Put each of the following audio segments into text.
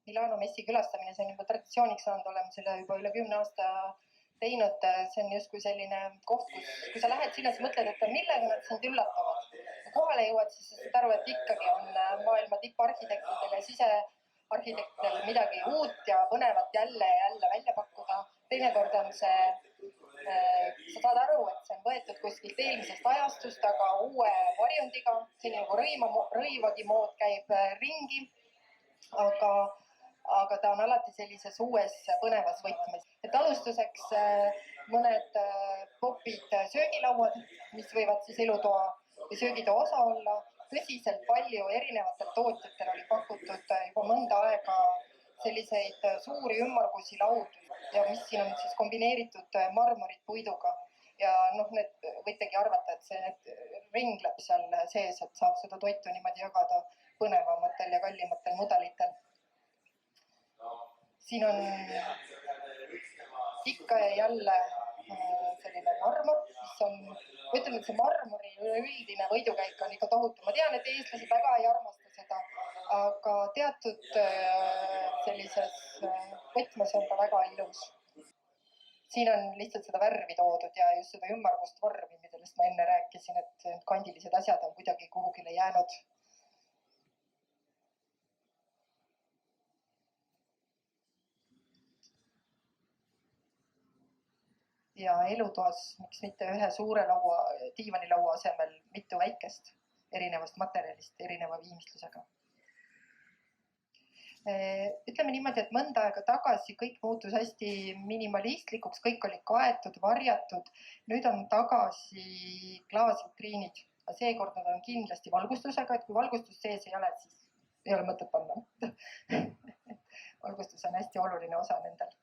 Milano messi külastamine, see on juba traditsiooniks saanud, oleme selle juba üle 10 aasta teinud. See on justkui selline koht, kui sa lähed sinna, siis mõtled, et millega nad sind üllatavad. Kui kohale jõuad, siis saad aru, et ikkagi on maailma tipparhitektidel ja sisearhitektidel midagi uut ja põnevat jälle ja jälle välja pakkuda. Teinekord on see, sa saad aru, et see on võetud kuskilt eelmisest ajastust, aga uue varjundiga, selline nagu rõivagi mood käib ringi. Aga ta on alati sellises uues põnevas võtmes. Et alustuseks mõned popid söögilauad, mis võivad siis elutoa või söögitoa osa olla. Tõsiselt palju erinevatel tootjatel oli pakutud juba mõnda aega selliseid suuri ümmargusi laudu ja mis siin on siis kombineeritud marmorit puiduga. Ja need võitegi arvata, et see ringleb seal sees, et saab seda toitu niimoodi jagada põnevamatel ja kallimatel mudelitel. Siin on ikka ja jälle selline marmor, mis on, ütleme, et see marmori üldine võidukäik on ikka tohutu. Ma tean, et eestlased väga ei armasta seda, aga teatud sellises võtmes on ta väga ilus. Siin on lihtsalt seda värvi toodud ja just seda ümmargust vormi, millest ma enne rääkisin, et kandilised asjad on kuidagi kuhugile jäänud. Ja elutoas, miks mitte ühe suure diivanilaua asemel mitu väikest erinevast materjalist, erineva viimistlusega. Ütleme niimoodi, et mõnda aega tagasi kõik muutus hästi minimalistlikuks, kõik oli kaetud, varjatud. Nüüd on tagasi klaasvitriinid. Seekord nad on kindlasti valgustusega, et kui valgustus sees ei ole, siis ei ole mõtet panna. Valgustus on hästi oluline osa nendel.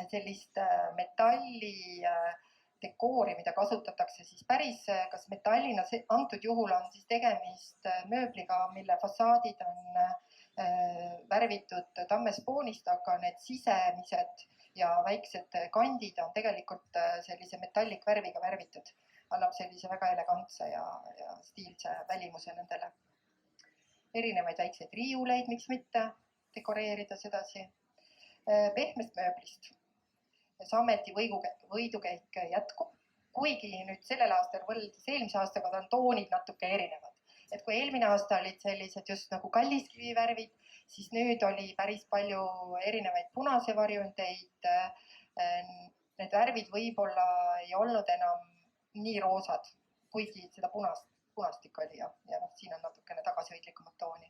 Sellist metalli dekoori, mida kasutatakse siis päris kas metallina. Antud juhul on siis tegemist mööbliga, mille fassaadid on värvitud tammespoonist, aga need sisemised ja väiksed kandid on tegelikult sellise metallikvärviga värvitud. Annab sellise väga elegantse ja stiilse välimuse nendele. Erinevaid väikseid riiuleid, miks mitte dekoreerida sedasi. Pehmest mööblist. Sameti võidukäik jätkub, kuigi nüüd sellel aastal võrreldes eelmise aastaga on toonid natuke erinevad. Et kui eelmine aasta olid sellised just nagu kalliskivivärvid, siis nüüd oli päris palju erinevaid punase varjundeid. Need värvid võib-olla ei olnud enam nii roosad, kuigi seda punast ikka oli ja siin on natukene tagasihoidlikumat tooni.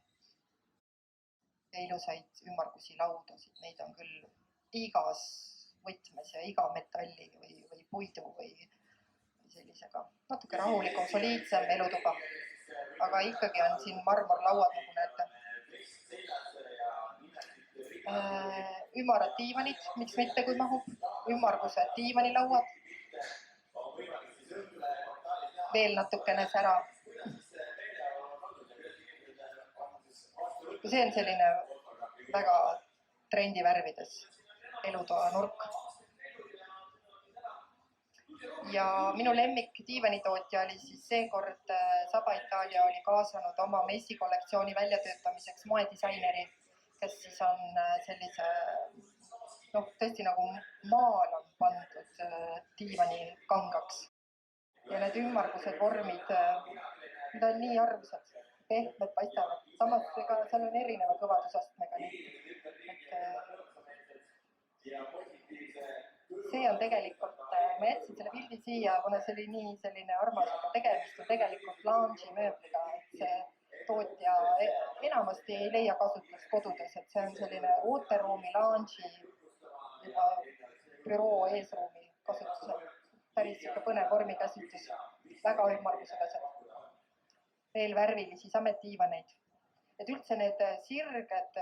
Ja ilusaid ümmargusi laudasid, neid on küll igas võtmes ja iga metalli või puidu või sellisega. Natuke rahulikum, soliidsem elutuba. Aga ikkagi on siin marmorlauad, nagu näete. Ümarad diivanid, miks mitte kui mahub. Ümmargused diivanilauad. Veel natukene sära. See on selline väga trendivärvides elutoa nurk. Ja minu lemmik diivanitootja oli siis seekord Saba Italia oli kaasanud oma messikollektsiooni väljatöötamiseks moedisaineri, kes siis on sellise, tõesti nagu maal on pandud diivani kangaks. Ja need ümmargused vormid, need on nii armsad, pehmed paistavad. Samas seal on erineva kõvadusastmega. See on tegelikult, ma jätsin selle pildi siia, kuna see oli nii selline armas, aga tegemist on tegelikult lounge'i mööbliga, et see tootja enamasti ei leia kasutust kodudes, et see on selline ooteruumi, lounge'i, juba büroo eesruumi kasutusel. Päris põnev vormikäsitlus, väga ümmargused asjad. Veel värvilisi sametdiivaneid. Et üldse need sirged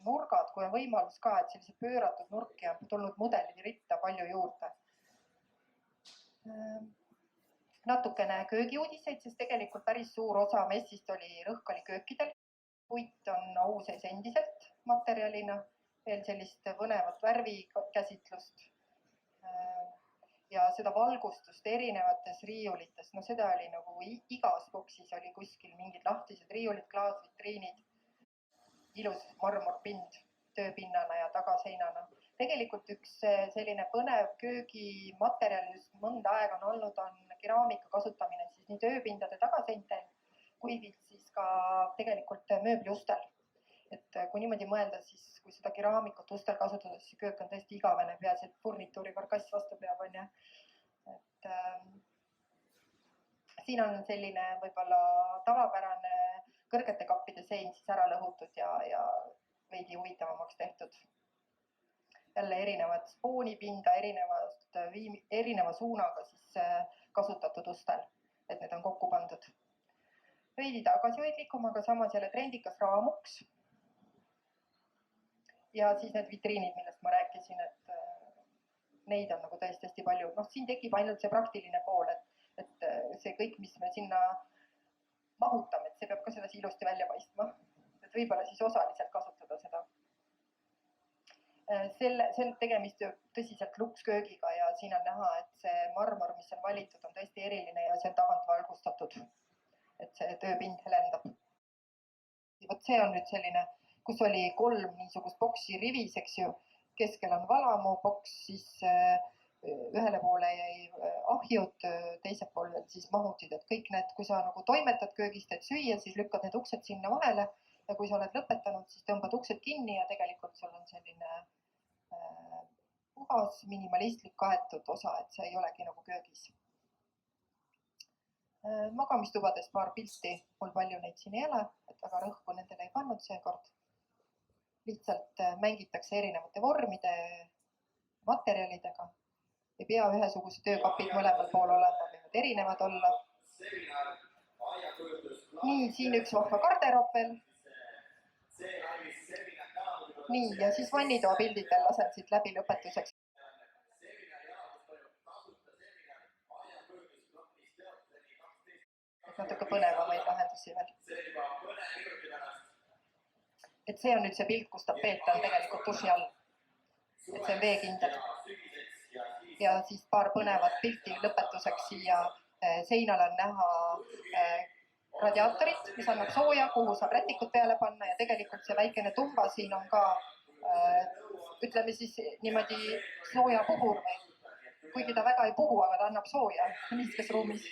nurgad, kui on võimalus ka, et sellised pööratud nurki on tulnud mudelid ritta palju juurde. Natukene köögiuudiseid, sest tegelikult päris suur osa messist rõhk oli köökidel. Puit on au sees endiselt materjalina, veel sellist põnevat värvikäsitlust ja seda valgustust erinevates riiulites. Seda oli nagu igas boksis oli kuskil mingid lahtised riiulid, klaasvitriinid. ilus marmorpind tööpinnana ja tagaseinana. Tegelikult üks selline põnev köögimaterjal just mõnda aega on olnud, on keraamika kasutamine siis nii tööpindade tagaseintel kui siis ka tegelikult mööbliustel. Et kui niimoodi mõelda, siis kui seda keraamikut ustel kasutada, siis köök on tõesti igavene, peaasi, et furnituuri karkass vastu peab, on ju. Et siin on selline võib-olla tavapärane kõrgete kappide sein siis ära lõhutud ja veidi huvitavamaks tehtud. Jälle erinevat spoonipinda, erineva suunaga siis kasutatud ustel, et need on kokku pandud. Veidi tagasihoidlikum, aga samas jälle trendikas raamuks. Ja siis need vitriinid, millest ma rääkisin, et neid on nagu tõesti palju. Siin tekib ainult see praktiline pool, et see kõik, mis me sinna mahutame, et see peab ka sedasi ilusti välja paistma. Et võib-olla siis osaliselt kasutada seda. See on tegemist tõsiselt luksköögiga ja siin on näha, et see marmor, mis on valitud, on tõesti eriline ja see on tagant valgustatud. Et see tööpind helendab. Võt see on nüüd selline, kus oli 3 niisugust boksi rivis, eks ju. Keskel on valamu boks, siis ühele poole jäi ahjud, teisel pool siis mahutid. Et kõik need, kui sa nagu toimetad köögist, et süüa, siis lükkad need uksed sinna vahele. Ja kui sa oled lõpetanud, siis tõmbad uksed kinni ja tegelikult sul on selline puhas, minimalistlik kaetud osa, et see ei olegi nagu köögis. Magamistubades paar pilti, mul palju neid siin ei ole, et väga rõhku nendele ei pannud seekord. Lihtsalt mängitakse erinevate vormide, materjalidega. Ei pea ühesuguse töökapid mõlemal pool olema, võivad erinevad olla. Nii, siin üks vahva garderoob veel. Nii, ja siis vannitoa pildid veel lasen siit läbi lõpetuseks. Natuke põnevamaid lahendusi veel. Et see on nüüd see pilt, kus tapeet on tegelikult duši all. Et see on veekindel. Ja siis paar põnevat pilti lõpetuseks siia seinal on näha radiaatorit, mis annab sooja, kuhu saab rätikut peale panna ja tegelikult see väikene tumba siin on ka, ütleme siis niimoodi sooja puhur või kuigi ta väga ei puhu, aga ta annab sooja niiskes ruumis.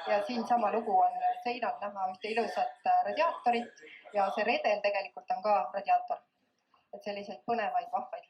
Ja siin sama lugu on seinal näha ühte ilusat radiaatorit ja see redel tegelikult on ka radiaator. Et selliseid põnevaid, vahvaid